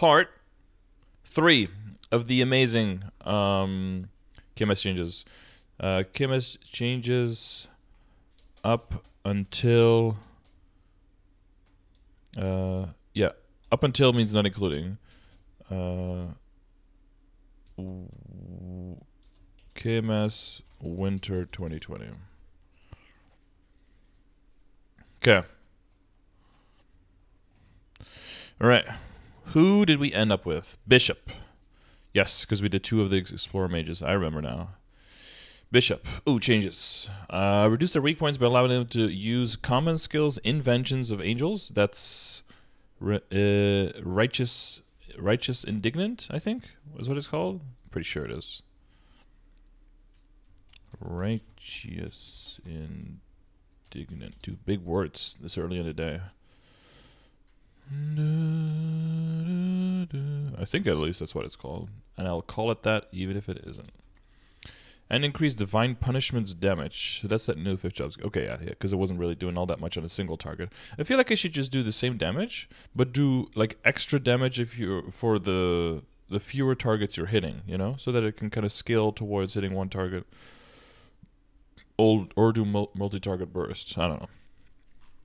part 3 of the amazing KMS changes. KMS changes up until... yeah, up until means not including. KMS Winter 2020. Okay. All right. Who did we end up with? Bishop. Yes, because we did 2 of the Explorer Mages. I remember now. Bishop. Ooh, changes. Reduce their weak points by allowing them to use common skills, inventions of angels. That's righteous indignant, I think, is what it's called. Pretty sure it is. Righteous indignant. 2 big words this early in the day. I think at least that's what it's called. And I'll call it that even if it isn't. And increase divine punishment's damage. So that's that new 5th job. Okay, yeah, because it wasn't really doing all that much on a single target. I feel like I should just do the same damage, but do like extra damage if you're for the fewer targets you're hitting, you know, so that it can kind of scale towards hitting one target. Or do multi-target bursts. I don't know.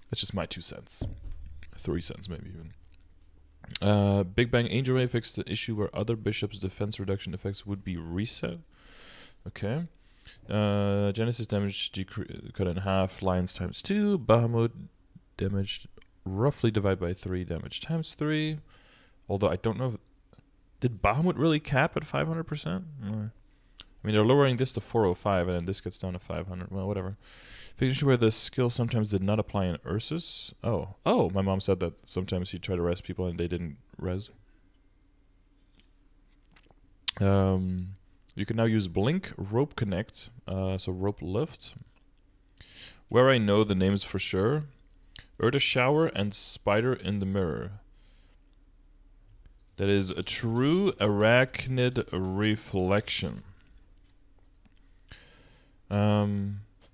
That's just my 2 cents. 3 cents maybe even. Big Bang Angel Ray fixed the issue where other bishops' defense reduction effects would be reset. Okay. Genesis damage cut in half. Lions times 2. Bahamut damage roughly divide by 3. Damage times 3. Although I don't know if... Did Bahamut really cap at 500%? I mean, they're lowering this to 405 and then this gets down to 500. Well, whatever. Finish where the skill sometimes did not apply in Ursus. Oh, my mom said that sometimes she'd try to res people and they didn't res. You can now use Blink, Rope Connect, so Rope Lift. Where I know the names for sure. Urda Shower and Spider in the Mirror. That is a true arachnid reflection.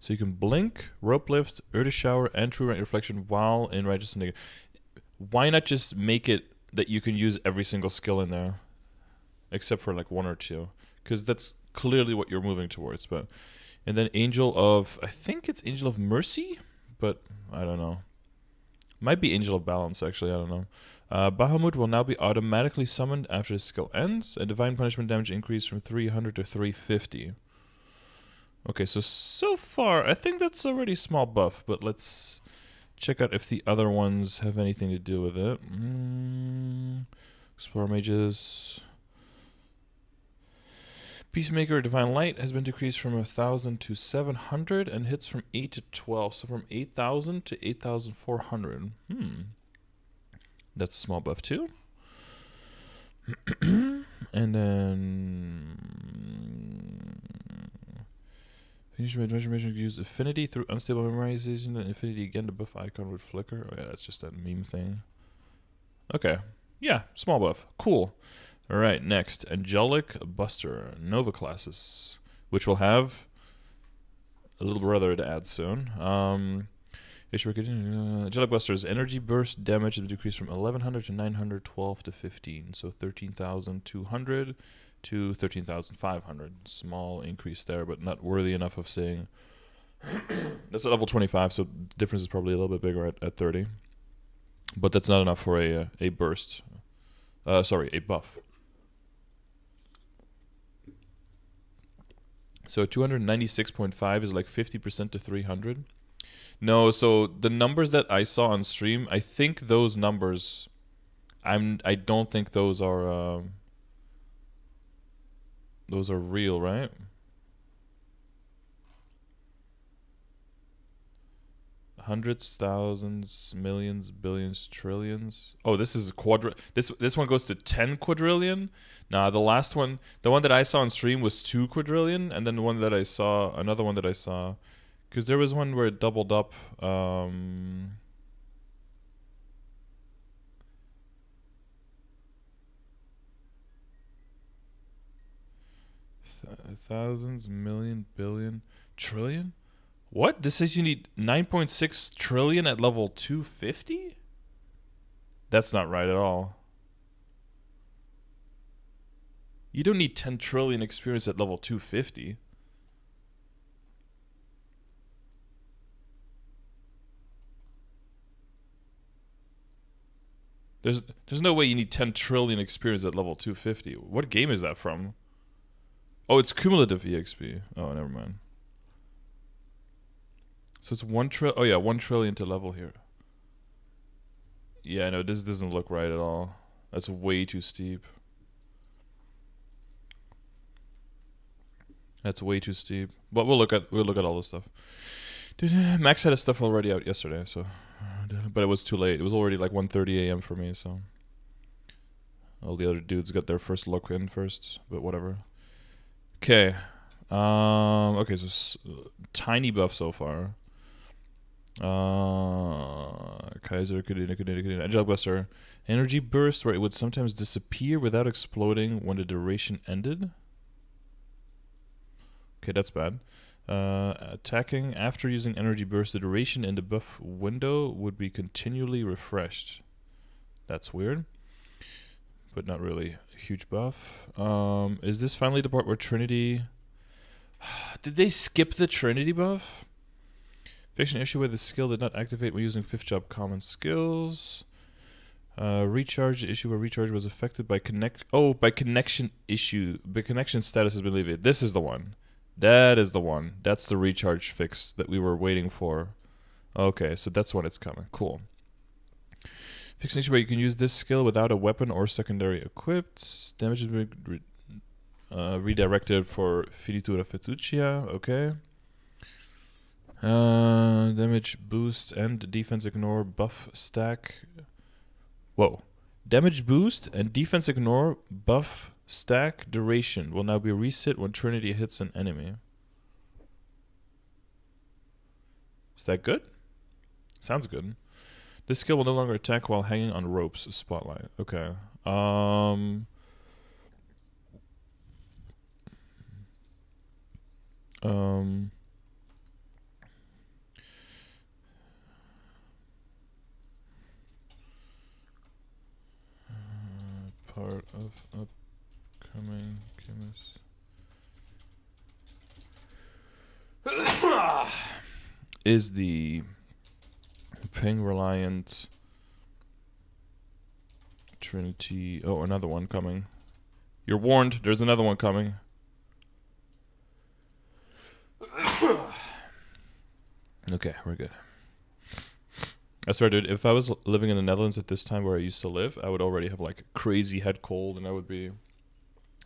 So you can Blink, Rope Lift, Urda Shower, and True Reflection while in Righteous Indignant. Why not just make it that you can use every single skill in there? Except for like 1 or 2. Because that's clearly what you're moving towards. And then Angel of... I think it's Angel of Mercy? But I don't know. Might be Angel of Balance, actually. I don't know. Bahamut will now be automatically summoned after his skill ends. And Divine Punishment damage increased from 300 to 350. Okay, so far, I think that's already a small buff, but let's check out if the other ones have anything to do with it. Explorer Mages. Peacemaker Divine Light has been decreased from 1,000 to 700 and hits from 8 to 12, so from 8,000 to 8,400. That's a small buff too. And then... Use affinity through unstable memorization and affinity again. The buff icon would flicker. Oh yeah, that's just that meme thing. Okay. Yeah, small buff. Cool. Alright, next. Angelic Buster. Nova classes. Which will have a little brother to add soon. Angelic Buster's energy burst damage is decreased from 1,100 to 912 to 15. So 13,200 to 13,500. Small increase there, but not worthy enough of saying. That's at level 25, so the difference is probably a little bit bigger at 30. But that's not enough for a burst. Sorry, a buff. So 296.5 is like 50% to 300. No, so the numbers that I saw on stream, I think those numbers, I don't think those are real, right? Hundreds, thousands, millions, billions, trillions. Oh, this is this one goes to 10 quadrillion. Nah, the last one, the one that I saw on stream was 2 quadrillion, and then the one that I saw, another one that I saw, because there was one where it doubled up. Thousands, million, billion, trillion. What? This says you need 9.6 trillion at level 250? That's not right at all. You don't need 10 trillion experience at level 250. There's no way you need 10 trillion experience at level 250. What game is that from? Oh, it's cumulative EXP. Oh, never mind. So it's 1 trillion. Oh yeah, 1 trillion to level here. Yeah, no, this doesn't look right at all. That's way too steep. That's way too steep. But we'll look at all this stuff. Max had his stuff already out yesterday, so but it was too late. It was already like 1:30 a.m. for me, so all the other dudes got their first look in first, but whatever. Okay. Okay, so tiny buff so far. Kaiser, Kadena, Angelic Buster. Energy burst where it would sometimes disappear without exploding when the duration ended. Okay, that's bad. Attacking after using energy burst, the duration in the buff window would be continually refreshed. That's weird, but not really a huge buff. Is this finally the part where Trinity... Did they skip the Trinity buff? Fix an issue where the skill did not activate when using 5th job common skills. Recharge, the issue where recharge was affected by connection issue. The connection status has been alleviated. This is the one. That is the one. That's the recharge fix that we were waiting for. Okay, so that's when it's coming. Cool. Fix an issue where you can use this skill without a weapon or secondary equipped. Damage has been redirected for Finitura Fettuccia. Okay. Damage boost and defense ignore buff stack. Whoa. Damage boost and defense ignore buff stack duration will now be reset when Trinity hits an enemy. Is that good? Sounds good. This skill will no longer attack while hanging on ropes. Spotlight. Okay. Part of upcoming chemist. Is the ping reliant Trinity... Oh, another one coming. You're warned, there's another one coming. Okay, we're good. I swear, dude, if I was living in the Netherlands at this time where I used to live, I would already have like a crazy head cold and I would be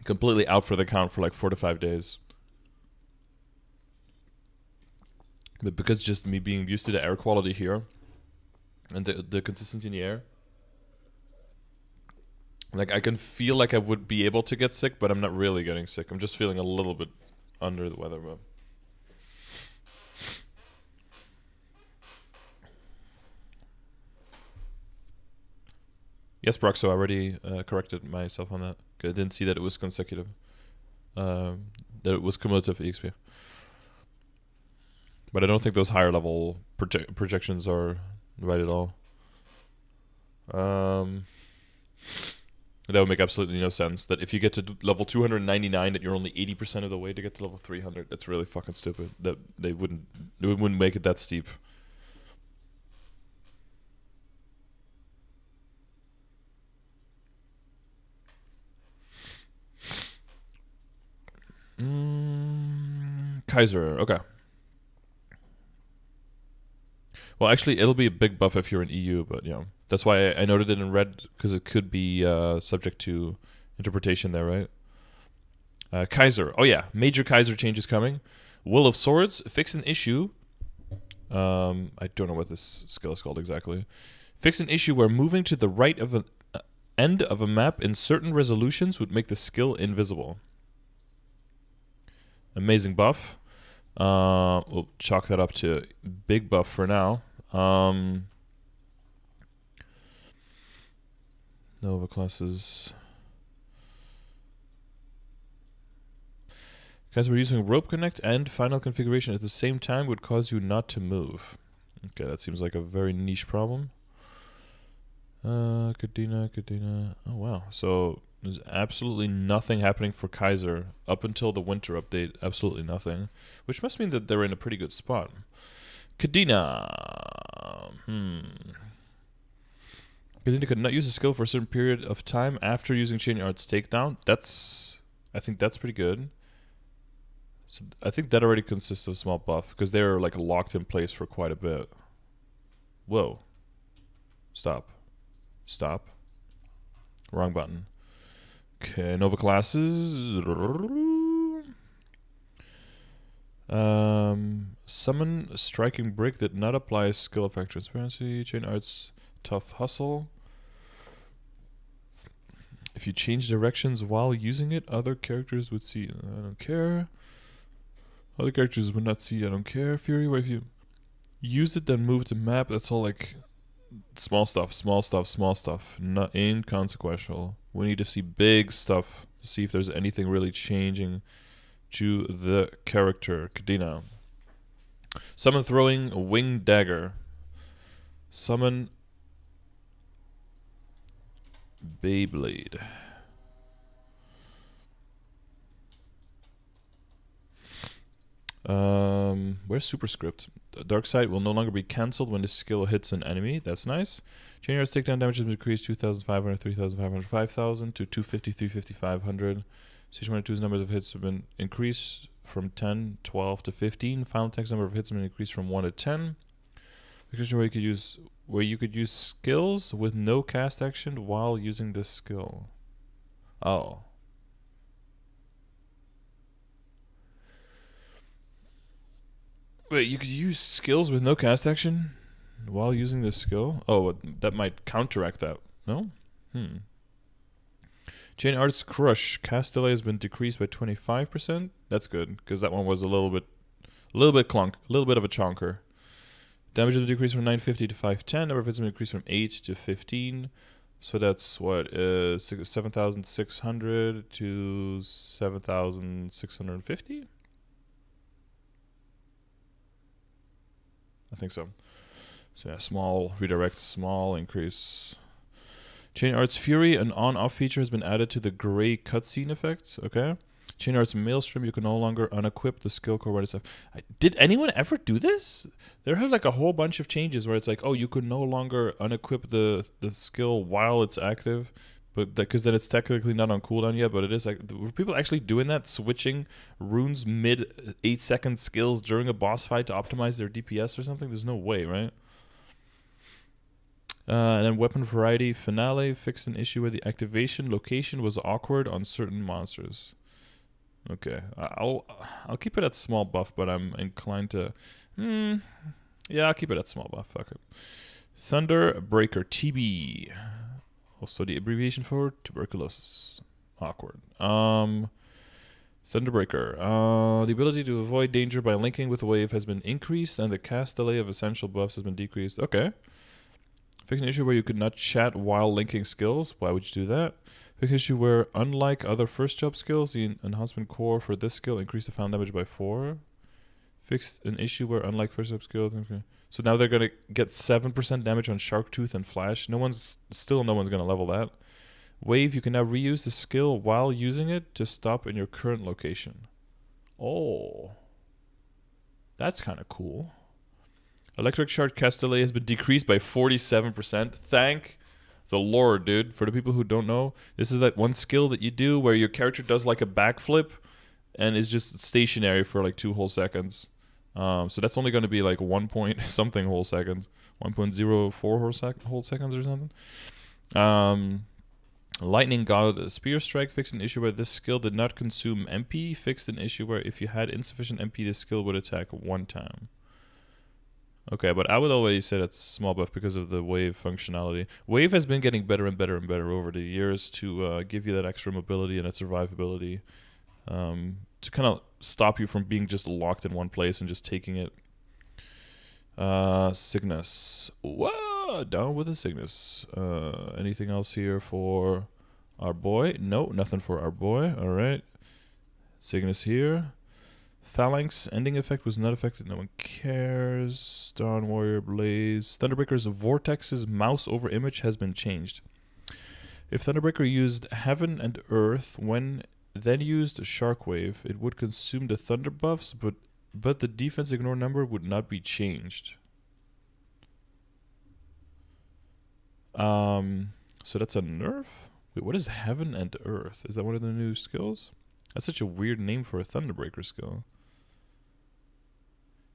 completely out for the count for like 4 to 5 days. But because just me being used to the air quality here and the consistency in the air, like I can feel like I would be able to get sick, but I'm not really getting sick. I'm just feeling a little bit under the weather, but... Yes, Broxo, I already corrected myself on that. I didn't see that it was consecutive. That it was cumulative EXP. But I don't think those higher level projections are right at all. That would make absolutely no sense. That if you get to level 299, that you're only 80% of the way to get to level 300. That's really fucking stupid. That they wouldn't make it that steep. Kaiser, okay. Well, actually, it'll be a big buff if you're in EU, but yeah, that's why I noted it in red, because it could be subject to interpretation there, right? Kaiser, oh yeah, major Kaiser changes coming. Will of Swords, fix an issue. I don't know what this skill is called exactly. Fix an issue where moving to the right of an end of a map in certain resolutions would make the skill invisible. Amazing buff. We'll chalk that up to big buff for now. Nova classes. Guys, we're using rope connect and final configuration at the same time would cause you not to move. Okay, that seems like a very niche problem. Kadena. Oh wow. So There's absolutely nothing happening for Kaiser up until the winter update. Absolutely nothing. Which must mean that they're in a pretty good spot. Kadena. Kadena could not use a skill for a certain period of time after using Chain Art's takedown. I think that's pretty good. So I think that already consists of a small buff because they're like locked in place for quite a bit. Whoa. Stop. Stop. Wrong button. Okay, Nova classes. Summon a striking brick that not applies skill effect transparency. Chain Arts tough hustle. If you change directions while using it, other characters would see. I don't care. Other characters would not see. I don't care. Fury, where if you use it, then move the map. That's all like small stuff, small stuff, small stuff. Not inconsequential. We need to see big stuff to see if there's anything really changing to the character. Kadena. Summon throwing a winged dagger. Summon Beyblade. Where's Superscript? Darkseid will no longer be cancelled when the skill hits an enemy. That's nice. Chain Arts takedown damage has been increased 2,500, 3,500, 5,000 to 250, 350, 500. Stage 102's numbers of hits have been increased from 10, 12 to 15. Final text number of hits have been increased from 1 to 10. Where you could use skills with no cast action while using this skill. Oh. Wait, you could use skills with no cast action while using this skill? Oh, that might counteract that. No? Chain Arts Crush. Cast delay has been decreased by 25%. That's good, because that one was a little bit of a chonker. Damage has been decreased from 950 to 510. Number of hits has been increased from 8 to 15. So that's what, 7,600 to 7,650? I think so. So yeah, small redirect, small increase. Chain Arts Fury, an on-off feature has been added to the gray cutscene effect. Okay. Chain Arts Maelstrom, you can no longer unequip the skill core when it's... Did anyone ever do this? There had like a whole bunch of changes where it's like, oh, you can no longer unequip the skill while it's active, but because then it's technically not on cooldown yet, but it is like... Were people actually doing that? Switching runes mid 8-second skills during a boss fight to optimize their DPS or something? There's no way, right? And then Weapon Variety Finale fixed an issue where the activation location was awkward on certain monsters. Okay, I'll keep it at small buff, but I'm inclined to... yeah, I'll keep it at small buff. Fuck it. Thunderbreaker TB. Also the abbreviation for tuberculosis. Awkward. Thunderbreaker. The ability to avoid danger by linking with a wave has been increased, and the cast delay of essential buffs has been decreased. Okay. Fix an issue where you could not chat while linking skills. Why would you do that? Fix an issue where, unlike other first job skills, the enhancement core for this skill increased the found damage by 4. Fixed an issue where, unlike first job skills... Okay. So now they're going to get 7% damage on Shark Tooth and Flash. No one's going to level that. Wave, you can now reuse the skill while using it to stop in your current location. Oh. That's kind of cool. Electric Shard cast delay has been decreased by 47%. Thank the Lord, dude. For the people who don't know, this is that one skill that you do where your character does like a backflip and is just stationary for like 2 whole seconds. So that's only going to be like 1 point something whole seconds. 1.04 whole seconds or something. Lightning God Spear Strike fixed an issue where this skill did not consume MP. Fixed an issue where if you had insufficient MP, this skill would attack 1 time. Okay, but I would always say that's small buff because of the wave functionality. Wave has been getting better and better and better over the years to give you that extra mobility and that survivability. To kind of stop you from being just locked in one place and just taking it. Cygnus. Whoa, down with the Cygnus. Anything else here for our boy? No, nothing for our boy. All right. Cygnus here. Phalanx ending effect was not affected. No one cares. Dawn Warrior Blaze. Thunderbreaker's Vortex's mouse over image has been changed. If Thunderbreaker used Heaven and Earth when then used Sharkwave, it would consume the Thunder buffs, but the defense ignore number would not be changed. So that's a nerf? Wait, what is Heaven and Earth? Is that one of the new skills? That's such a weird name for a Thunderbreaker skill.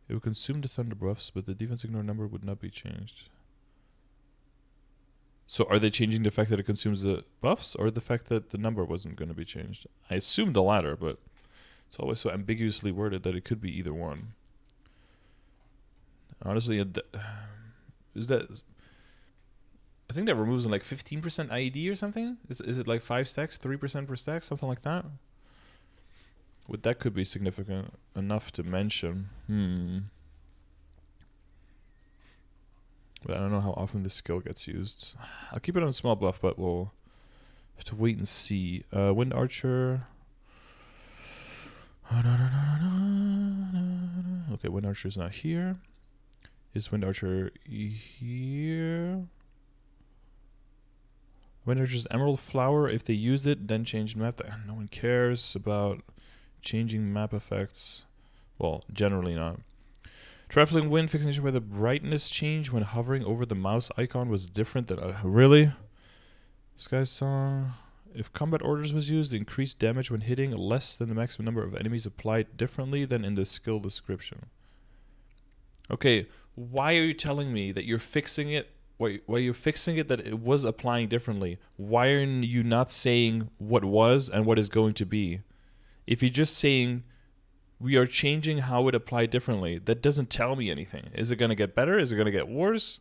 It would consume the Thunder buffs, but the defense ignore number would not be changed. So are they changing the fact that it consumes the buffs, or the fact that the number wasn't going to be changed? I assume the latter, but it's always so ambiguously worded that it could be either one. Honestly, is that... I think that removes like 15% IED or something? Is it like 5 stacks, 3% per stack, something like that? Well, that could be significant enough to mention. But I don't know how often this skill gets used. I'll keep it on small buff, but we'll have to wait and see. Wind Archer. Okay, Wind Archer is not here. Is Wind Archer here? Wind Archer's Emerald Flower, if they used it, then changed map. No one cares about changing map effects. Well, generally not. Traveling Wind, fixation where the brightness change when hovering over the mouse icon was different than... really? Sky Song. If combat orders was used, increased damage when hitting less than the maximum number of enemies applied differently than in the skill description. Okay, why are you telling me that you're fixing it? Why you're fixing it that it was applying differently? Why are you not saying what was and what is going to be? If you're just saying we are changing how it applied differently, that doesn't tell me anything. Is it going to get better? Is it going to get worse?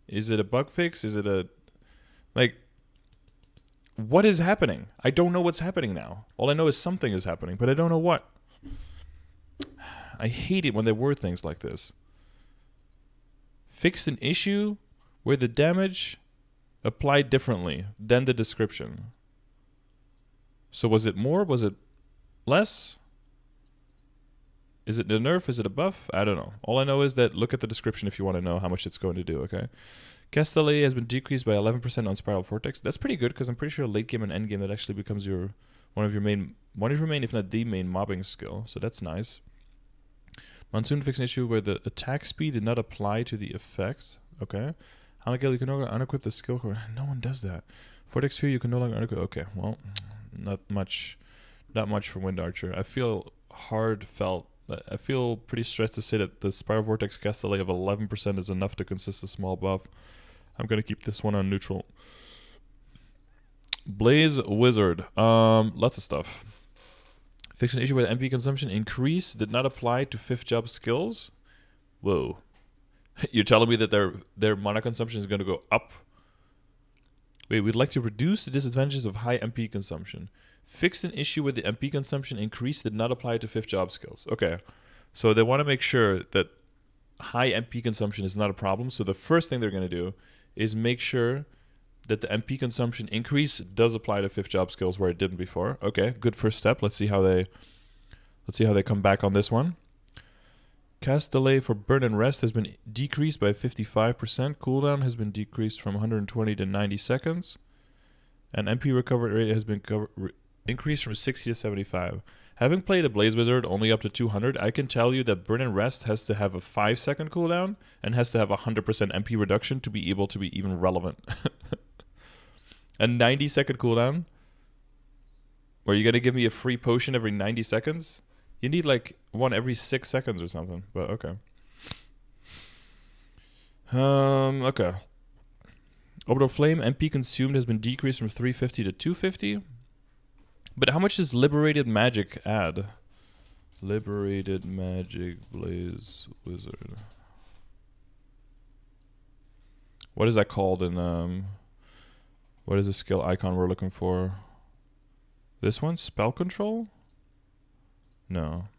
Is it a bug fix? Is it a... like... what is happening? I don't know what's happening now. All I know is something is happening, but I don't know what. I hate it when they word things like this. Fixed an issue where the damage applied differently than the description. So was it more? Was it less? Is it a nerf? Is it a buff? I don't know. All I know is that look at the description if you want to know how much it's going to do, okay? Cast delay has been decreased by 11% on Spiral Vortex. That's pretty good because I'm pretty sure late game and end game that actually becomes one of your main, if not the main mobbing skill. So that's nice. Monsoon fixed an issue where the attack speed did not apply to the effect. Okay. Hanagel, you can no longer unequip the skill core. No one does that. Vortex Sphere, you can no longer unequip. Okay, well, not much for Wind Archer. I feel I feel pretty stressed to say that the Spiral Vortex cast delay of 11% is enough to consist of small buff. I'm gonna keep this one on neutral. Blaze Wizard. Lots of stuff. Fix an issue where the MP consumption increase did not apply to 5th job skills. Whoa. You're telling me that their mana consumption is going to go up? Wait, we'd like to reduce the disadvantages of high MP consumption. Fixed an issue with the MP consumption increase did not apply to 5th job skills. Okay, so they want to make sure that high MP consumption is not a problem. So the first thing they're going to do is make sure that the MP consumption increase does apply to 5th job skills where it didn't before. Okay, good first step. Let's see how they come back on this one. Cast delay for Burn and Rest has been decreased by 55%. Cooldown has been decreased from 120 to 90 seconds. And MP recovery rate has been increased from 60 to 75. Having played a Blaze Wizard only up to 200, I can tell you that Burn and Rest has to have a 5-second cooldown and has to have a 100% MP reduction to be able to be even relevant. A 90-second cooldown? Where you're going to give me a free potion every 90 seconds? You need like one every 6 seconds or something, but okay. Okay. Orbital Flame, MP consumed has been decreased from 350 to 250. But how much does Liberated Magic add? Liberated Magic Blaze Wizard. What is that called in, what is the skill icon we're looking for? This one? Spell Control? No.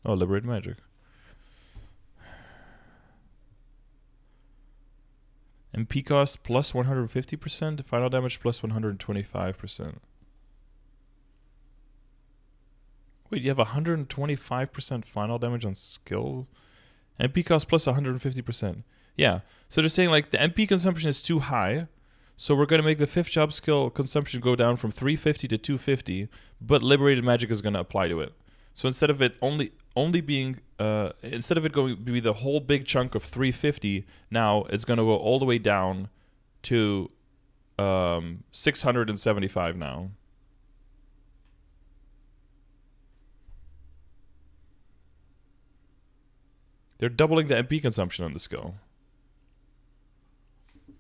Oh, Liberated Magic. MP cost plus 150%, final damage plus 125%. Wait, you have 125% final damage on skill? MP cost plus 150%. Yeah, so they're saying like the MP consumption is too high, So we're going to make the 5th job skill consumption go down from 350 to 250, but Liberated Magic is going to apply to it. So instead of it only being instead of it going to be the whole big chunk of 350, now it's going to go all the way down to 675 now. They're doubling the MP consumption on the skill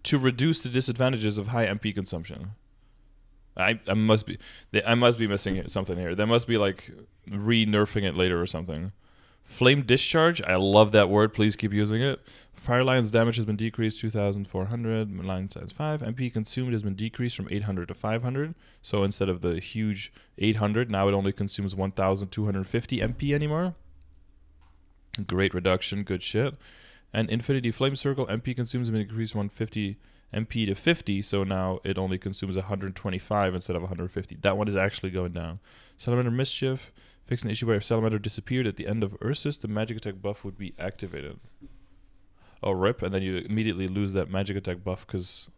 to reduce the disadvantages of high MP consumption. I must be missing something here. They must be like re-nerfing it later or something. Flame Discharge, I love that word. Please keep using it. Fire Lion's damage has been decreased 2,400. Lion size 5. MP consumed has been decreased from 800 to 500. So instead of the huge 800, now it only consumes 1,250 MP anymore. Great reduction, good shit. And Infinity Flame Circle, MP consumes has been increased 150 MP to 50, so now it only consumes 125 instead of 150. That one is actually going down. Salamander Mischief, fix an issue where if Salamander disappeared at the end of Ursus, the magic attack buff would be activated. Oh, rip, and then you immediately lose that magic attack buff because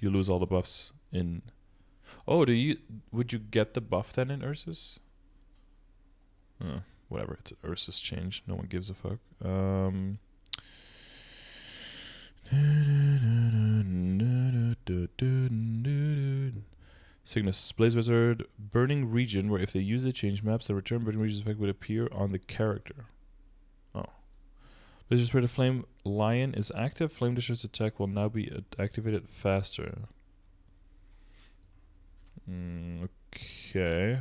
you lose all the buffs in... Oh, would you get the buff then in Ursus? Whatever, it's Ursus change. No one gives a fuck. Cygnus, Blaze Wizard, Burning Region, where if they use the change maps, the return Burning Region's effect would appear on the character. Oh. Blaze Spirit of Flame Lion is active. Flame Discharge attack will now be activated faster. Okay.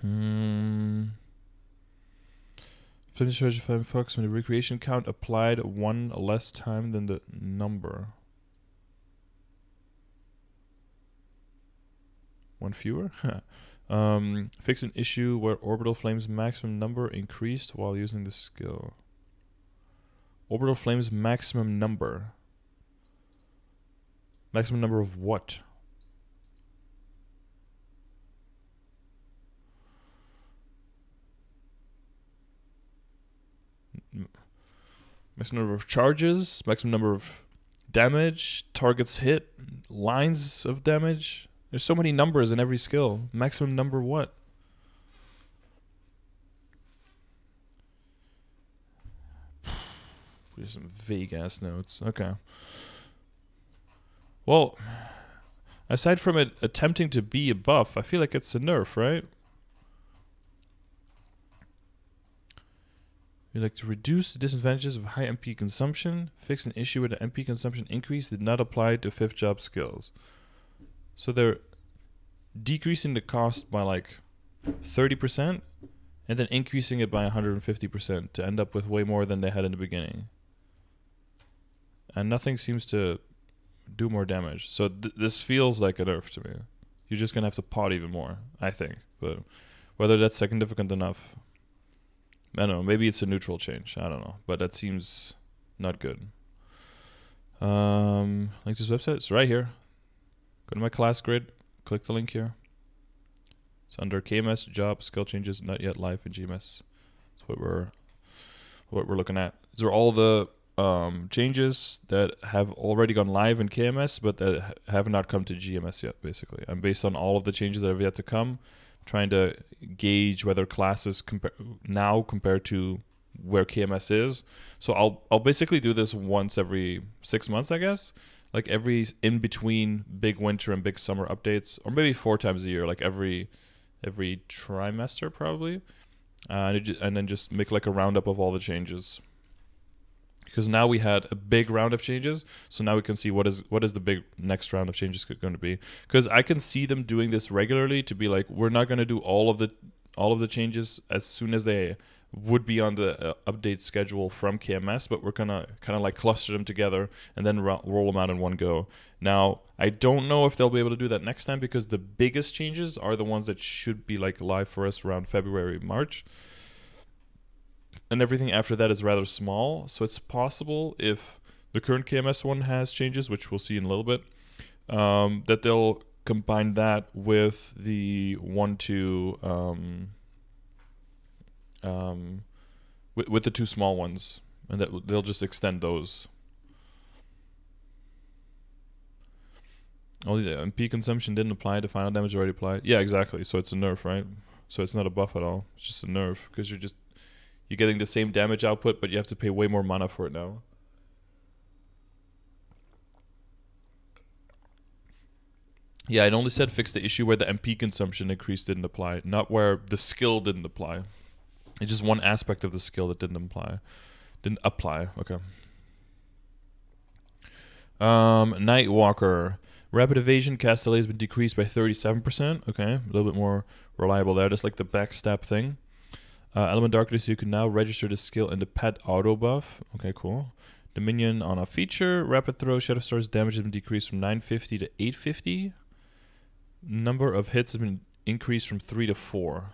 Flame Discharge 5 Fox when the recreation count applied 1 less time than the number. 1 fewer? Fix an issue where Orbital Flame's maximum number increased while using the skill. Orbital Flame's maximum number. Maximum number of what? Maximum number of charges, maximum number of damage, targets hit, lines of damage. There's so many numbers in every skill. Maximum number what? There's some vague ass notes. Okay. Well, aside from it attempting to be a buff, I feel like it's a nerf, right? We like to reduce the disadvantages of high MP consumption. Fix an issue where the MP consumption increase did not apply to 5th job skills. So they're decreasing the cost by like 30% and then increasing it by 150% to end up with way more than they had in the beginning. And nothing seems to do more damage. So this feels like a nerf to me. You're just going to have to pot even more, I think. But whether that's significant enough, I don't know. Maybe it's a neutral change. I don't know. But that seems not good. Link to this website. It's right here. Go to my class grid. Click the link here. It's under KMS, job, skill changes, not yet live in GMS. That's what we're looking at. These are all the changes that have already gone live in KMS, but that have not come to GMS yet, basically. And based on all of the changes that have yet to come, trying to gauge whether classes now compared to where KMS is. So I'll basically do this once every 6 months, I guess. Like every in between big winter and big summer updates, or maybe 4 times a year, like every trimester probably, and then just make like a roundup of all the changes. Because now we had a big round of changes, so now we can see what is the big next round of changes going to be. Because I can see them doing this regularly to be like, we're not going to do all of the changes as soon as they would be on the update schedule from KMS, but we're gonna kind of like cluster them together and then roll them out in one go. Now, I don't know if they'll be able to do that next time because the biggest changes are the ones that should be like live for us around February, March. And everything after that is rather small, so it's possible if the current KMS one has changes, which we'll see in a little bit, that they'll combine that with the 1-2 with the 2 small ones, and that they'll just extend those. Only the MP consumption didn't apply. The final damage already applied. Yeah, exactly. So it's a nerf, right? So it's not a buff at all. It's just a nerf because you're getting the same damage output, but you have to pay way more mana for it now. Yeah, it only said fix the issue where the MP consumption increase didn't apply, not where the skill didn't apply. It's just one aspect of the skill that didn't apply. Okay. Nightwalker. Rapid evasion cast delay has been decreased by 37%. Okay, a little bit more reliable there. Just like the backstab thing. Element Darkness, you can now register the skill in the pet auto buff. Okay, cool. Dominion on a feature. Rapid throw. Shadow Star's damage has been decreased from 950 to 850. Number of hits has been increased from 3 to 4.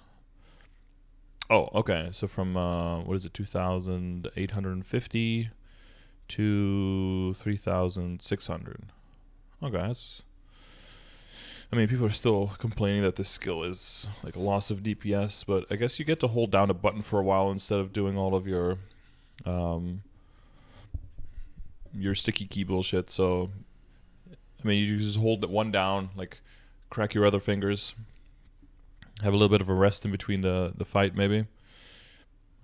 Oh, okay. So from, what is it, 2,850 to 3,600. Okay, that's... I mean, people are still complaining that this skill is like a loss of DPS, but I guess you get to hold down a button for a while instead of doing all of your sticky key bullshit. So, I mean, you just hold one down, like crack your other fingers, have a little bit of a rest in between the fight, maybe.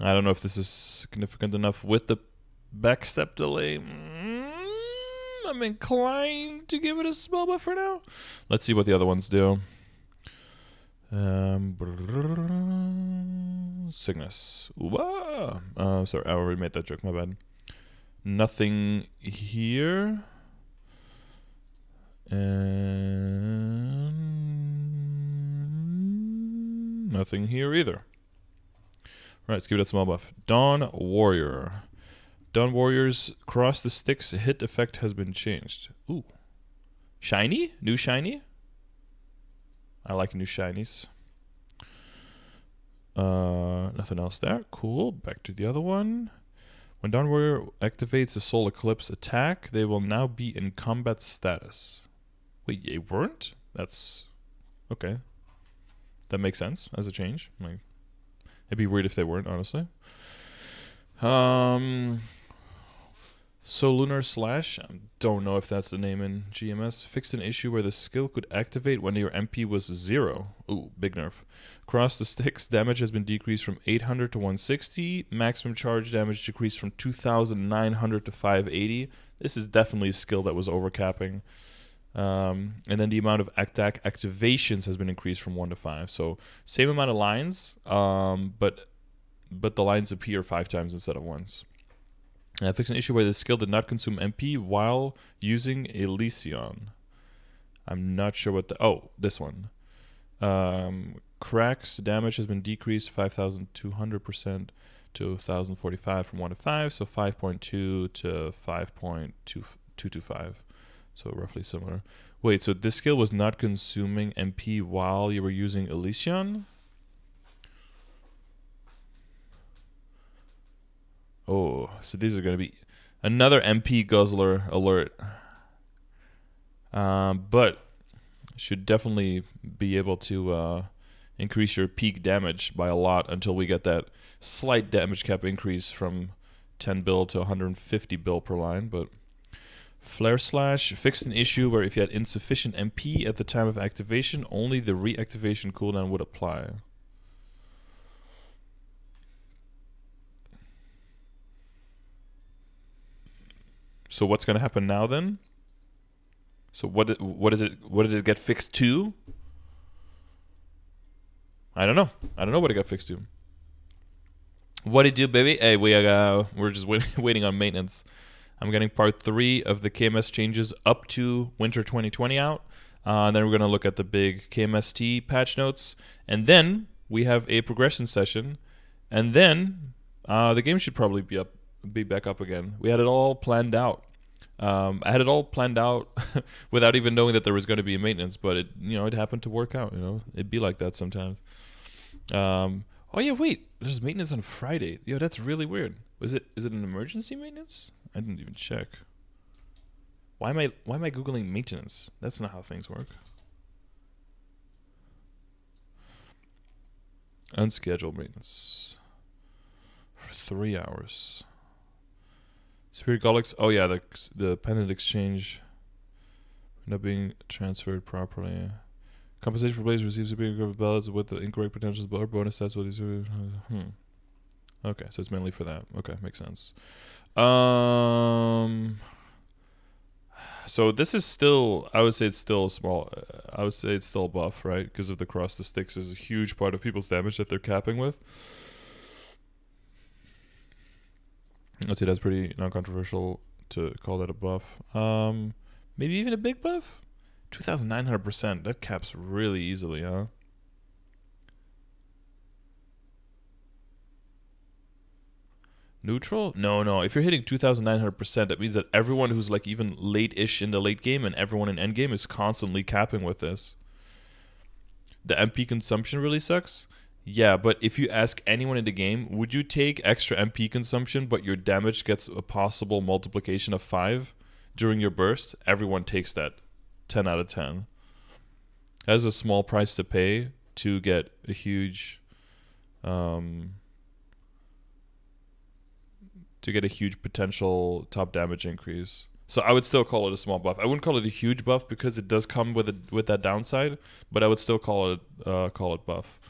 I don't know if this is significant enough with the backstep delay. I'm inclined to give it a spell buff for now. Let's see what the other ones do. Cygnus. Sorry, I already made that joke, my bad. Nothing here. And nothing here either. Right, let's give it a small buff. Dawn Warrior. Dawn Warrior's Cross the Sticks hit effect has been changed. Ooh. Shiny? New shiny? I like new shinies. Nothing else there. Cool. Back to the other one. When Dawn Warrior activates a Soul Eclipse attack, they will now be in combat status. Wait, they weren't? That's... okay. That makes sense as a change. Like, it'd be weird if they weren't, honestly. So Lunar Slash, don't know if that's the name in GMS, fixed an issue where the skill could activate when your MP was 0. Ooh, big nerf. Cross the Sticks damage has been decreased from 800 to 160. Maximum charge damage decreased from 2,900 to 580. This is definitely a skill that was overcapping. And then the amount of attack activations has been increased from 1 to 5. So same amount of lines, but the lines appear 5 times instead of once. Fix an issue where the skill did not consume MP while using Elysion. I'm not sure what the... oh, this one. Cracks damage has been decreased 5,200% to 1,045 from 1 to 5, so 5.2 to 5.225. So roughly similar. Wait, so this skill was not consuming MP while you were using Elysion? Oh, so these are going to be another MP guzzler alert. But should definitely be able to increase your peak damage by a lot until we get that slight damage cap increase from 10 bill to 150 bill per line. But Flare Slash fixed an issue where if you had insufficient MP at the time of activation, only the reactivation cooldown would apply. So what's going to happen now then? So what did it get fixed to? I don't know. I don't know what it got fixed to. What did it do, baby? Hey, we're just waiting on maintenance. I'm getting part 3 of the KMS changes up to winter 2020 out. And then we're going to look at the big KMST patch notes. And then we have a progression session. And then the game should probably be back up again. We had it all planned out. I had it all planned out without even knowing that there was going to be a maintenance, but it happened to work out. It'd be like that sometimes. Oh yeah, wait, there's maintenance on Friday. Yo, that's really weird. Is it an emergency maintenance? I didn't even check. Why am I googling maintenance? That's not how things work. Unscheduled maintenance for 3 hours. Spirit Golics. Oh yeah, the pendant exchange. not being transferred properly. Compensation for players receives superior number of ballots with the incorrect potentials or bonus stats. Okay, so it's mainly for that. Okay, makes sense. So this is still, I would say it's still a small, I would say it's still a buff, right? Because of the cross the sticks is a huge part of people's damage that they're capping with. I'd say that's pretty non-controversial to call that a buff. Maybe even a big buff? 2,900%. That caps really easily, huh? Neutral? No. If you're hitting 2,900%, that means that everyone who's like even late-ish in the late game and everyone in endgame is constantly capping with this. The MP consumption really sucks. Yeah, but if you ask anyone in the game, would you take extra MP consumption but your damage gets a possible multiplication of 5 during your burst? Everyone takes that 10 out of 10. That is a small price to pay to get a huge potential top damage increase. So I would still call it a small buff. I wouldn't call it a huge buff because it does come with that downside, but I would still call it buff.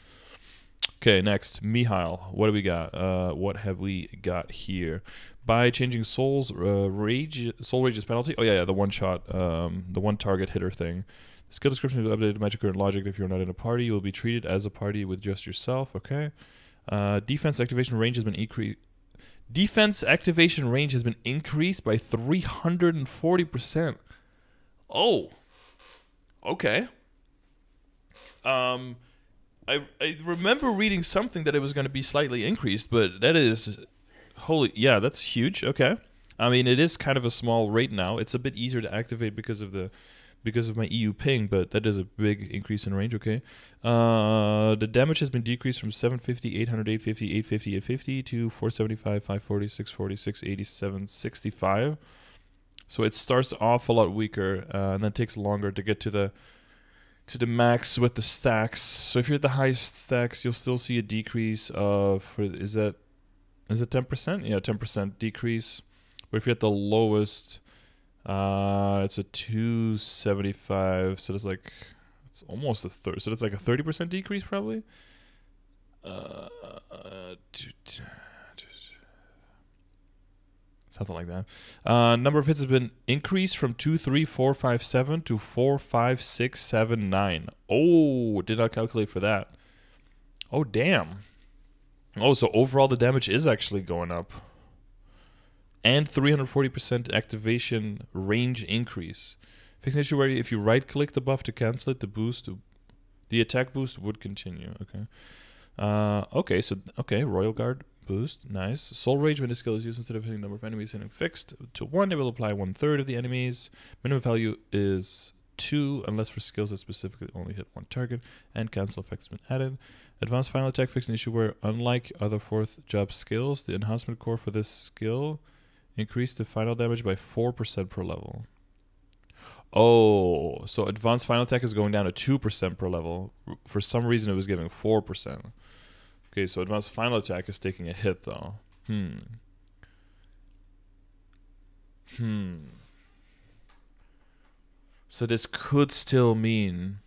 Okay, next, Mihail. What do we got? What have we got here? By changing Soul Rage's penalty. Oh yeah, the one shot, the one target hitter thing. The skill description is updated to match your current logic. If you're not in a party, you will be treated as a party with just yourself. Okay. Defense activation range has been increased. Defense activation range has been increased by 340%. Oh. Okay. I remember reading something that it was going to be slightly increased, but that is yeah, that's huge. Okay. I mean, it is kind of a small rate now. It's a bit easier to activate because of my EU ping, but that is a big increase in range. Okay. The damage has been decreased from 750, 800, 850, 850, 850 to 475, 540, 640, 687, 65. So it starts off a lot weaker, and then takes longer to get to the max with the stacks. So if you're at the highest stacks, you'll still see a decrease of, is it 10%? Yeah, 10% decrease. But if you're at the lowest, it's a 275. So it's almost a third. So that's like a 30% decrease probably. Something like that. Number of hits has been increased from 23457 to 45679. Oh, did not calculate for that. Oh, damn. Oh, so overall the damage is actually going up. And 340% activation range increase. Fix an issue where if you right-click the buff to cancel it, the attack boost would continue. Okay. Okay, Royal Guard boost, nice. Soul Rage, when the skill is used instead of hitting the number of enemies hitting fixed to 1, it will apply 1/3 of the enemies. Minimum value is 2, unless for skills that specifically only hit one target, and cancel effect has been added. Advanced Final Attack fixed an issue where, unlike other 4th job skills, the enhancement core for this skill increased the final damage by 4% per level. Oh, so Advanced Final Attack is going down to 2% per level. For some reason, it was giving 4%. Okay, so Advanced Final Attack is taking a hit, though. So this could still mean...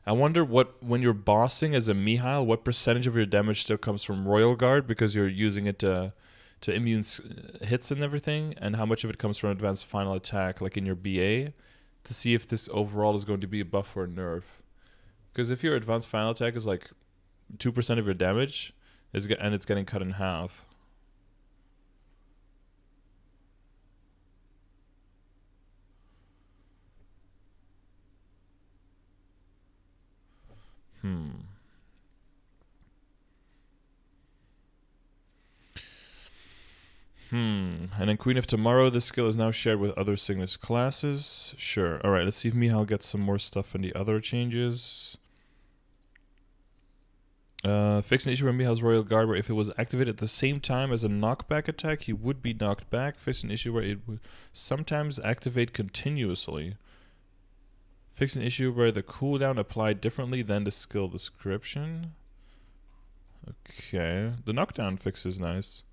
I wonder when you're bossing as a Mihail, what percentage of your damage still comes from Royal Guard because you're using it to immune hits and everything, and how much of it comes from Advanced Final Attack, like in your BA, to see if this overall is going to be a buff or a nerf. Because if your Advanced Final Attack is like 2% of your damage, and it's getting cut in half. And then Queen of Tomorrow, this skill is now shared with other Cygnus classes. Sure. Alright, let's see if Mihail gets some more stuff in the other changes. Fix an issue where Mihail's Royal Guard, where if it was activated at the same time as a knockback attack, he would be knocked back. Fix an issue where it would sometimes activate continuously. Fix an issue where the cooldown applied differently than the skill description. Okay. The knockdown fix is nice.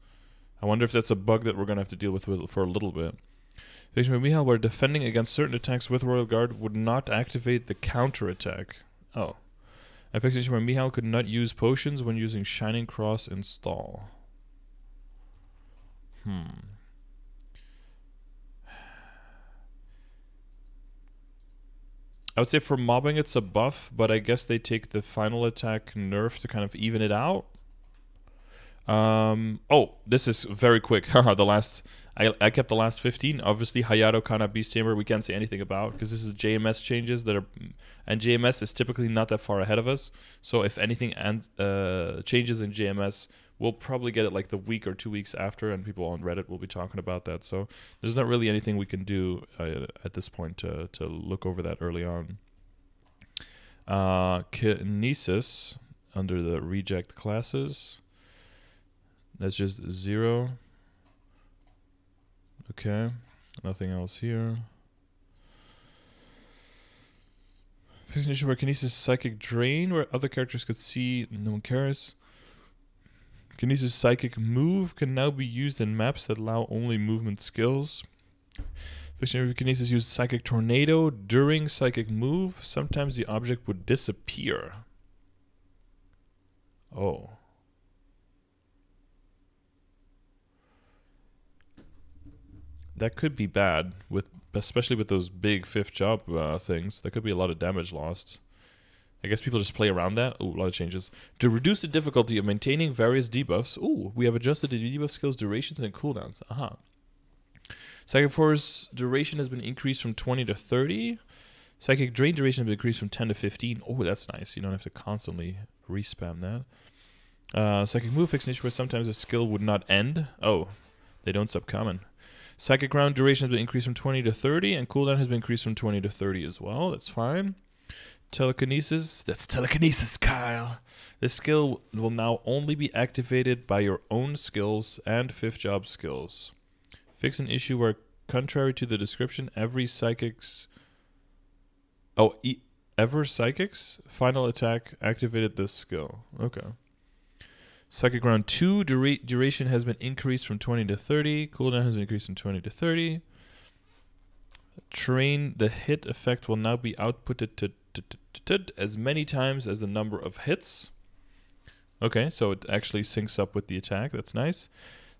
I wonder if that's a bug that we're going to have to deal with for a little bit. Fiction by Mihail, where defending against certain attacks with Royal Guard would not activate the counter attack. Oh. Affixation by Mihail could not use potions when using Shining Cross install. I would say for mobbing it's a buff, but I guess they take the final attack nerf to kind of even it out. Oh, this is very quick. The last, I kept the last 15. Obviously, Hayato Kana Beast Tamer we can't say anything about because this is JMS changes that are, and JMS is typically not that far ahead of us. So if anything changes in JMS, we'll probably get it like the week or 2 weeks after, and people on Reddit will be talking about that. So there's not really anything we can do at this point to look over that early on. Kinesis under the reject classes. That's just 0. Okay. Nothing else here. Fixing issue where Kinesis Psychic Drain, where other characters could see, no one cares. Kinesis Psychic Move can now be used in maps that allow only movement skills. Fixing Kinesis used Psychic Tornado during Psychic Move. Sometimes the object would disappear. Oh. That could be bad, especially with those big 5th job things. There could be a lot of damage lost. I guess people just play around that. Ooh, a lot of changes. To reduce the difficulty of maintaining various debuffs, ooh, we have adjusted the debuff skills durations and cooldowns. Aha. Psychic Force duration has been increased from 20 to 30. Psychic Drain duration has been increased from 10 to 15. Oh, that's nice. You don't have to constantly respam that. Psychic Move fixed an issue where sometimes a skill would not end. Oh, they don't subcommon. Psychic Round duration has been increased from 20 to 30, and cooldown has been increased from 20 to 30 as well. That's fine. Telekinesis. That's telekinesis, Kyle. This skill will now only be activated by your own skills and 5th job skills. Fix an issue where, contrary to the description, every psychic's final attack activated this skill. Okay. Psychic Round 2 duration has been increased from 20 to 30. Cooldown has been increased from 20 to 30. Train, the hit effect will now be outputted to as many times as the number of hits. Okay, so it actually syncs up with the attack. That's nice.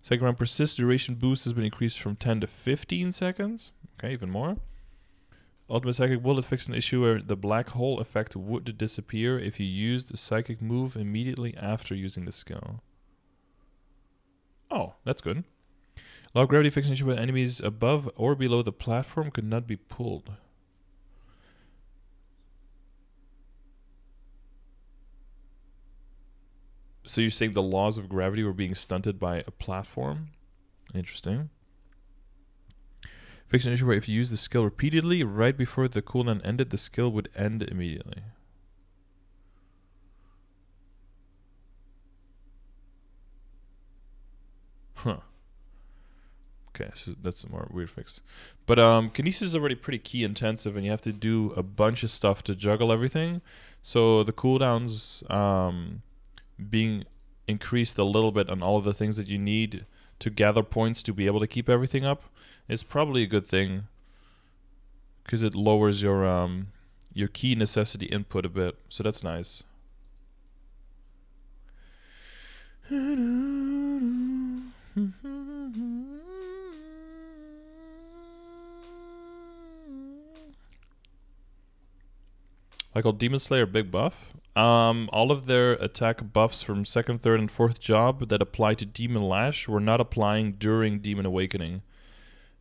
Psychic Round Persist duration boost has been increased from 10 to 15 seconds. Okay, even more. Ultimate Psychic Bullet fixed an issue where the black hole effect would disappear if you used a psychic move immediately after using the skill. Oh, that's good. Law of Gravity fixed an issue where enemies above or below the platform could not be pulled. So you're saying the laws of gravity were being stunted by a platform? Interesting. Fix an issue where if you use the skill repeatedly, right before the cooldown ended, the skill would end immediately. Huh. Okay, so that's a more weird fix. But Kinesis is already pretty key intensive, and you have to do a bunch of stuff to juggle everything. So the cooldowns being increased a little bit on all of the things that you need to gather points to be able to keep everything up is probably a good thing, because it lowers your key necessity input a bit. So that's nice. I call Demon Slayer big buff. All of their attack buffs from 2nd, 3rd, and 4th job that apply to Demon Lash were not applying during Demon Awakening.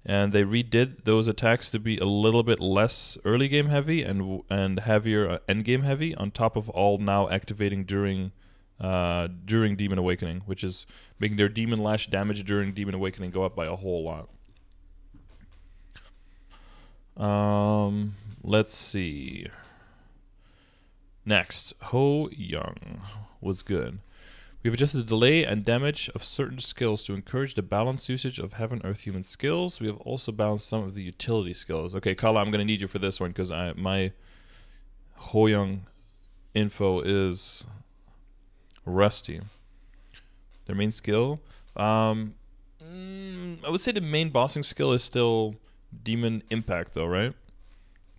And they redid those attacks to be a little bit less early game heavy and heavier end game heavy, on top of all now activating during Demon Awakening, which is making their Demon Lash damage during Demon Awakening go up by a whole lot. Let's see. Next, Ho Young was good. We've adjusted the delay and damage of certain skills to encourage the balanced usage of Heaven, Earth, Human skills. We have also balanced some of the utility skills. Okay, Kala, I'm going to need you for this one, because my Ho Young info is rusty. Their main skill. I would say the main bossing skill is still Demon Impact, though, right?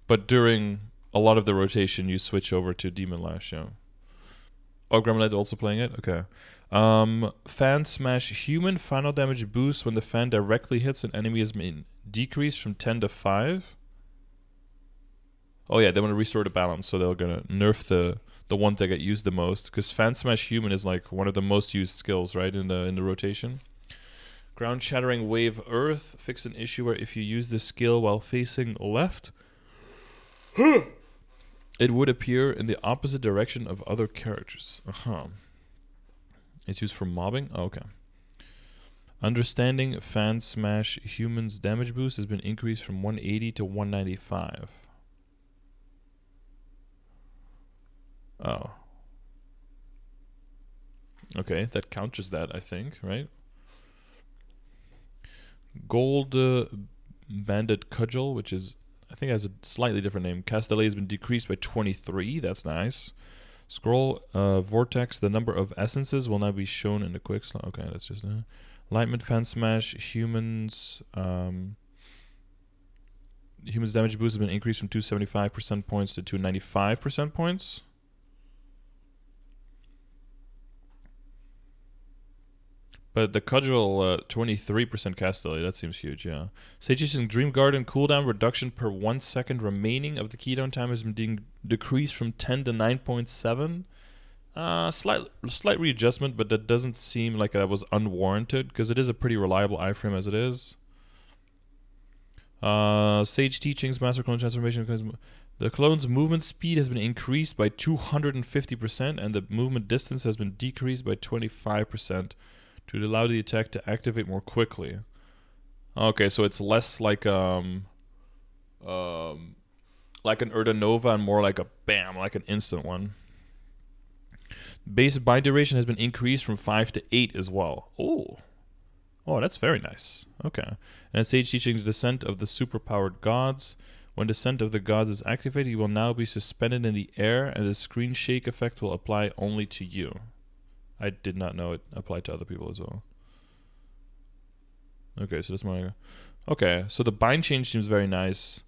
But during a lot of the rotation, you switch over to Demon Lash, yeah. Oh, Gremlin also playing it? Okay. Fan Smash Human. Final damage boost when the fan directly hits an enemy has been decreased from 10 to 5. Oh yeah, they want to restore the balance, so they're gonna nerf the ones that get used the most. Because Fan Smash Human is like one of the most used skills, right, in the rotation. Ground Shattering Wave Earth. Fix an issue where if you use this skill while facing left, it would appear in the opposite direction of other characters. It's used for mobbing? Oh, okay. Understanding Fan Smash Human's damage boost has been increased from 180 to 195. Oh. Okay, that counters that, I think, right? Gold Bandit Cudgel, which is, I think has a slightly different name. Cast delay has been decreased by 23. That's nice. Scroll Vortex. The number of essences will now be shown in the quick slot. Okay, that's just Lightment Fan Smash. Humans. Humans damage boost has been increased from 275% points to 295% points. But the Cudgel, 23% cast delay, that seems huge, yeah. Sage's Dream Garden cooldown reduction per 1 second remaining of the keystone time has been decreased from 10 to 9.7. Slight readjustment, but that doesn't seem like that was unwarranted, because it is a pretty reliable iframe as it is. Sage Teachings, Master Clone Transformation. The clone's movement speed has been increased by 250%, and the movement distance has been decreased by 25%. To allow the attack to activate more quickly. Okay, so it's less like an Urdanova and more like a bam, like an instant one. Base bind duration has been increased from 5 to 8 as well. Oh, that's very nice. Okay, and Sage Teachings Descent of the Superpowered Gods. When Descent of the Gods is activated, you will now be suspended in the air, and the screen shake effect will apply only to you. I did not know it applied to other people as well. Okay, so that's my... Okay, so the bind change seems very nice.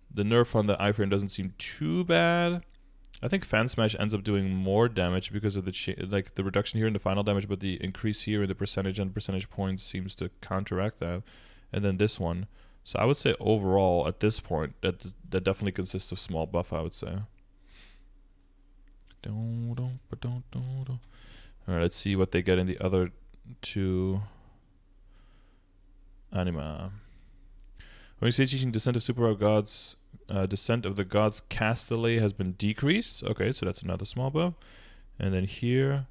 The nerf on the iframe doesn't seem too bad. I think Fan Smash ends up doing more damage because of the the reduction here in the final damage, but the increase here in the percentage and percentage points seems to counteract that. And then this one. So I would say overall, at this point, that definitely consists of small buff, I would say. Alright, let's see what they get in the other two anima. When you say teaching Descent of Superpower Gods, Descent of the Gods cast delay has been decreased. Okay, so that's another small buff. And then here,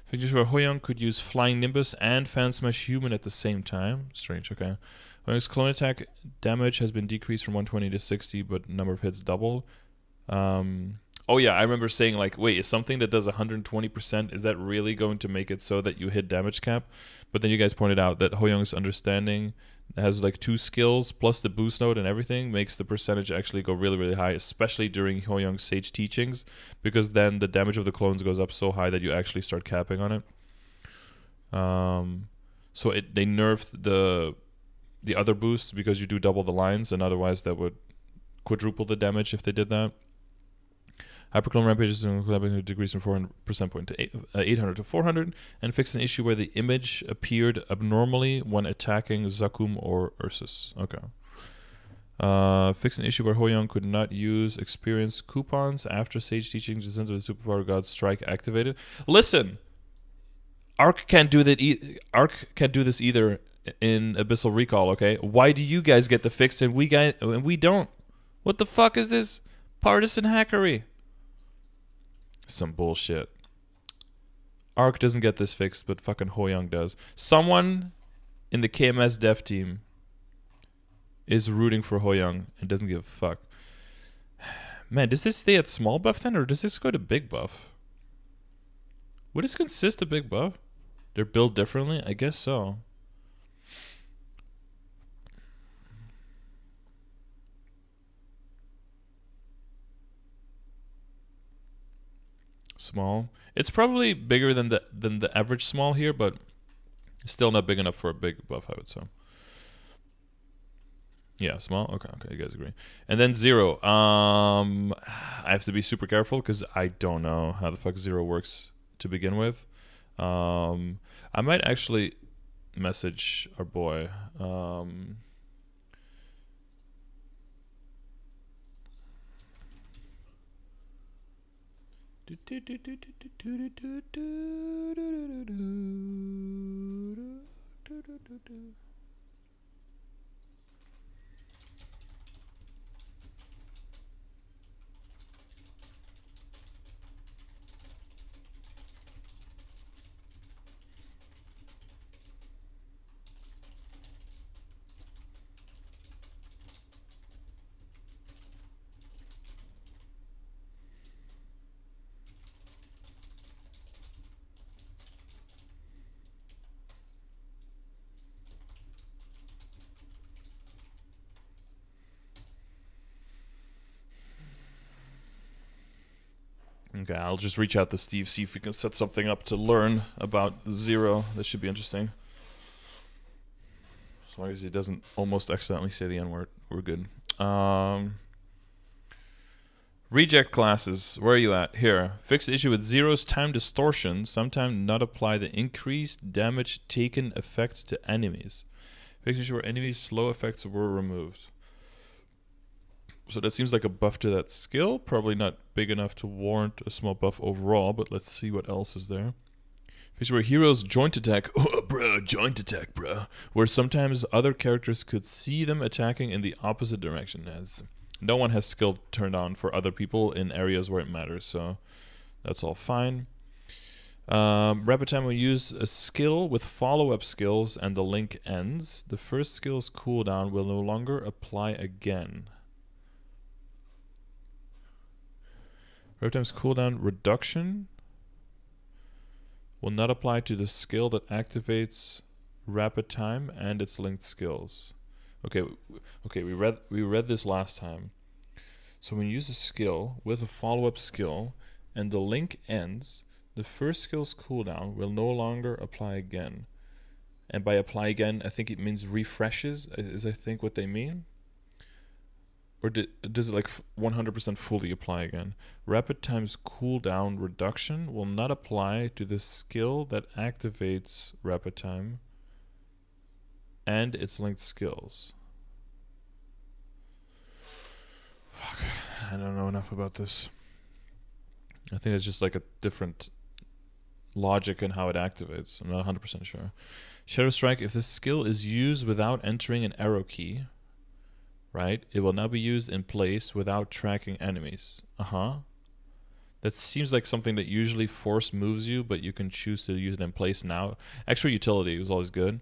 features where Hoyoung could use Flying Nimbus and Fan Smash Human at the same time. Strange, okay. Hoyoung's clone attack damage has been decreased from 120 to 60, but number of hits doubled. Oh yeah, I remember saying like, wait, is something that does 120%, is that really going to make it so that you hit damage cap? But then you guys pointed out that Hoyoung's understanding has like 2 skills plus the boost node and everything makes the percentage actually go really, really high, especially during Hoyoung's Sage Teachings, because then the damage of the clones goes up so high that you actually start capping on it. So they nerfed the other boosts because you do double the lines, and otherwise that would quadruple the damage if they did that. Hyperclone Rampage is decreased from 400% point to 800 to 400, and fix an issue where the image appeared abnormally when attacking Zakum or Ursus. Okay. Fix an issue where Hoyoung could not use experience coupons after Sage Teachings Descent of the Superpower God Strike activated. Listen, Arc can't do that. Arc can't do this either in Abyssal Recall. Okay, why do you guys get the fix and we don't? What the fuck is this partisan hackery? Some bullshit. Arc doesn't get this fixed, but fucking Hoyoung does. Someone in the KMS dev team is rooting for Hoyoung and doesn't give a fuck. Man, does this stay at small buff then, or does this go to big buff? Would this consist of big buff? They're built differently? I guess so. Small. It's probably bigger than the average small here, but Still not big enough for a big buff, I would say. Yeah, small. Okay, you guys agree. And then 0. I have to be super careful because I don't know how the fuck 0 works to begin with. I might actually message our boy. Okay, I'll just reach out to Steve, see if we can set something up to learn about 0. That should be interesting. As long as he doesn't almost accidentally say the N-word, we're good. Reject classes. Where are you at? Here. Fix the issue with 0's time distortion. Sometimes not apply the increased damage taken effect to enemies. Fix the issue where enemies' slow effects were removed. So that seems like a buff to that skill. Probably not big enough to warrant a small buff overall, but let's see what else is there. Fix where heroes joint attack. Oh, bro, joint attack, bro. Where sometimes other characters could see them attacking in the opposite direction. As no one has skill turned on for other people in areas where it matters, so that's all fine. Rapid time will use a skill with follow-up skills and the link ends. The first skill's cooldown will no longer apply again. Rapid time's cooldown reduction will not apply to the skill that activates rapid time and its linked skills. Okay, we read this last time. So when you use a skill with a follow-up skill and the link ends, the first skill's cooldown will no longer apply again. And by apply again, I think it means refreshes, is I think what they mean. Or does it like 100% fully apply again? Rapid time's cooldown reduction will not apply to the skill that activates rapid time and its linked skills. Fuck, I don't know enough about this. I think it's just like a different logic in how it activates. I'm not 100% sure. Shadow Strike, if this skill is used without entering an arrow key, right, it will now be used in place without tracking enemies. That seems like something that usually force moves you, but you can choose to use it in place now. Extra utility is always good.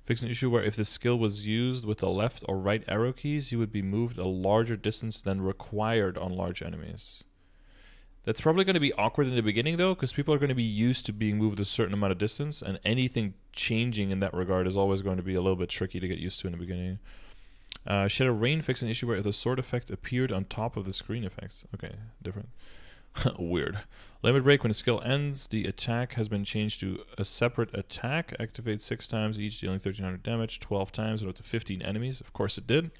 Fix an issue where if this skill was used with the left or right arrow keys, you would be moved a larger distance than required on large enemies. That's probably going to be awkward in the beginning, though, because people are going to be used to being moved a certain amount of distance, and anything changing in that regard is always going to be a little bit tricky to get used to in the beginning. Shadow Rain fixed an issue where if the sword effect appeared on top of the screen effect. Okay, different. Weird. Limit Break, when a skill ends, the attack has been changed to a separate attack. Activates 6 times each, dealing 1300 damage, 12 times, and up to 15 enemies. Of course it did.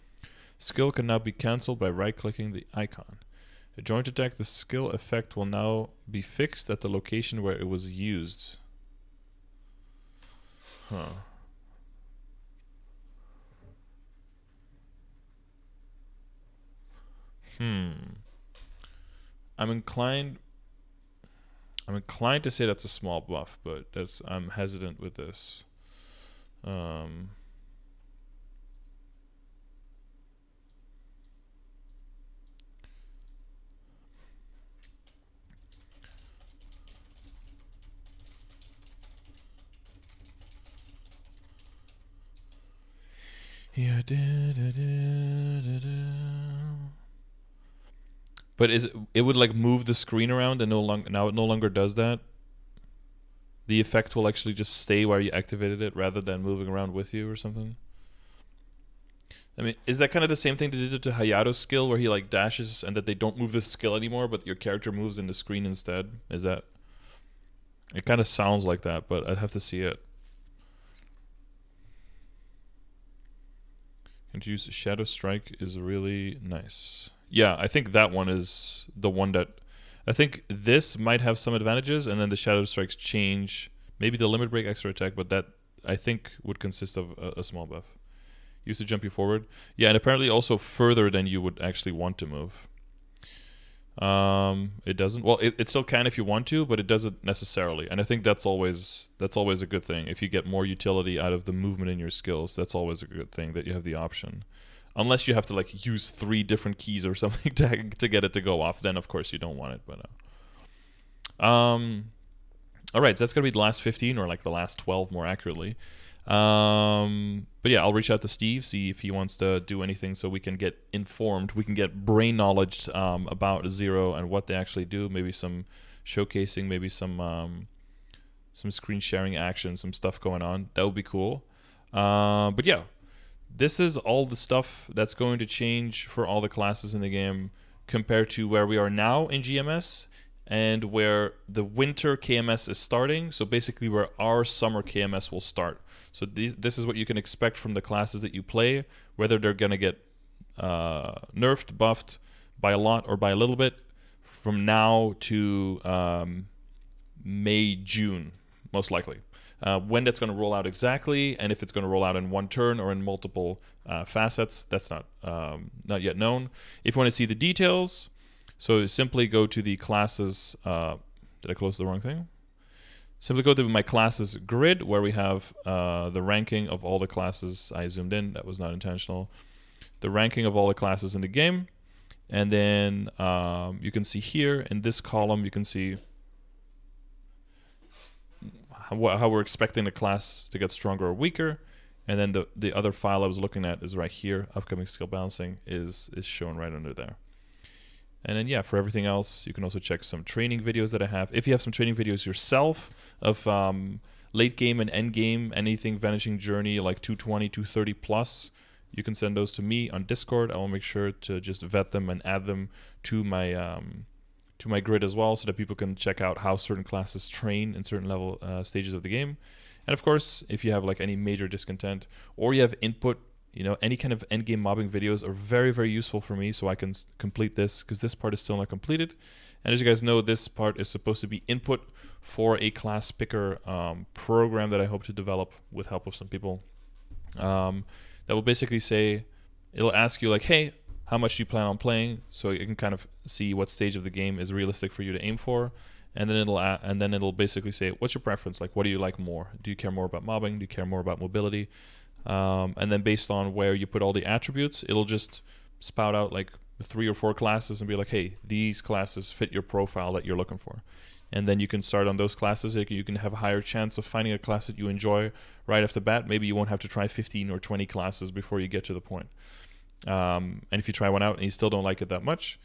Skill can now be cancelled by right-clicking the icon. A joint attack, the skill effect will now be fixed at the location where it was used. Huh. I'm inclined to say that's a small buff, but I'm hesitant with this. Yeah, but it would like move the screen around, and now it no longer does that? The effect will actually just stay where you activated it rather than moving around with you or something? I mean, is that kind of the same thing they did to Hayato's skill where he like dashes and that they don't move the skill anymore, but your character moves in the screen instead? Is that... It kind of sounds like that, but I'd have to see it. Introduce Shadow Strike is really nice. Yeah, I think that one is the one that... I think this might have some advantages, and then the Shadow Strikes change. Maybe the Limit Break extra attack, but that I think would consist of a small buff. Used to jump you forward. Yeah, and apparently also further than you would actually want to move. It doesn't. Well, it still can if you want to, but it doesn't necessarily. And I think that's always a good thing. If you get more utility out of the movement in your skills, that's always a good thing that you have the option. Unless you have to like use 3 different keys or something to get it to go off, then of course you don't want it. But all right, so that's gonna be the last 15, or like the last 12 more accurately. But yeah, I'll reach out to Steve, see if he wants to do anything so we can get informed. We can get brain knowledge about Zero and what they actually do. Maybe some showcasing, maybe some screen sharing action, some stuff going on. That would be cool. But yeah, this is all the stuff that's going to change for all the classes in the game compared to where we are now in GMS and where the winter KMS is starting. So basically where our summer KMS will start. So this is what you can expect from the classes that you play, whether they're going to get nerfed, buffed by a lot or by a little bit from now to May, June, most likely. When that's going to roll out exactly, and if it's going to roll out in one turn or in multiple facets, that's not yet known. If you want to see the details, so simply go to the classes. Did I close the wrong thing? Simply go to my classes grid, where we have the ranking of all the classes. I zoomed in, that was not intentional. The ranking of all the classes in the game. And then you can see here in this column, you can see how we're expecting the class to get stronger or weaker. And then the other file I was looking at is right here. Upcoming skill balancing is shown right under there. And then yeah, for everything else, you can also check some training videos that I have. If you have some training videos yourself of late game and end game, anything Vanishing Journey like 220, 230 plus, you can send those to me on Discord. I will make sure to just vet them and add them to my grid as well, so that people can check out how certain classes train in certain level stages of the game. And of course, if you have like any major discontent or you have input, you know, any kind of endgame mobbing videos are very, very useful for me, so I can complete this, because this part is still not completed. And as you guys know, this part is supposed to be input for a class picker program that I hope to develop with help of some people. That will basically say, it'll ask you like, hey, how much do you plan on playing? So you can kind of see what stage of the game is realistic for you to aim for. And then it'll basically say, what's your preference? Like, what do you like more? Do you care more about mobbing? Do you care more about mobility? And then based on where you put all the attributes, it'll just spout out like 3 or 4 classes and be like, hey, these classes fit your profile that you're looking for. And then you can start on those classes. You can have a higher chance of finding a class that you enjoy right off the bat. Maybe you won't have to try 15 or 20 classes before you get to the point. And if you try one out and you still don't like it that much,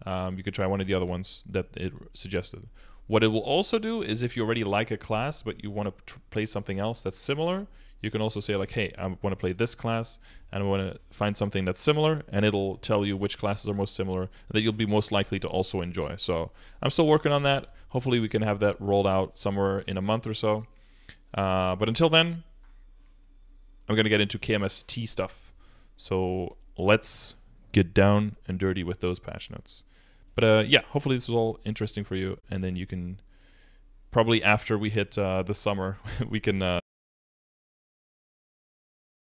you could try one of the other ones that it suggested. What it will also do is, if you already like a class but you want to play something else that's similar, you can also say like, hey, I want to play this class and I want to find something that's similar, and it'll tell you which classes are most similar that you'll be most likely to also enjoy. So I'm still working on that. Hopefully we can have that rolled out somewhere in a month or so. But until then, I'm going to get into KMST stuff. So let's get down and dirty with those patch notes. But yeah, hopefully this was all interesting for you, and then you can probably, after we hit the summer, we can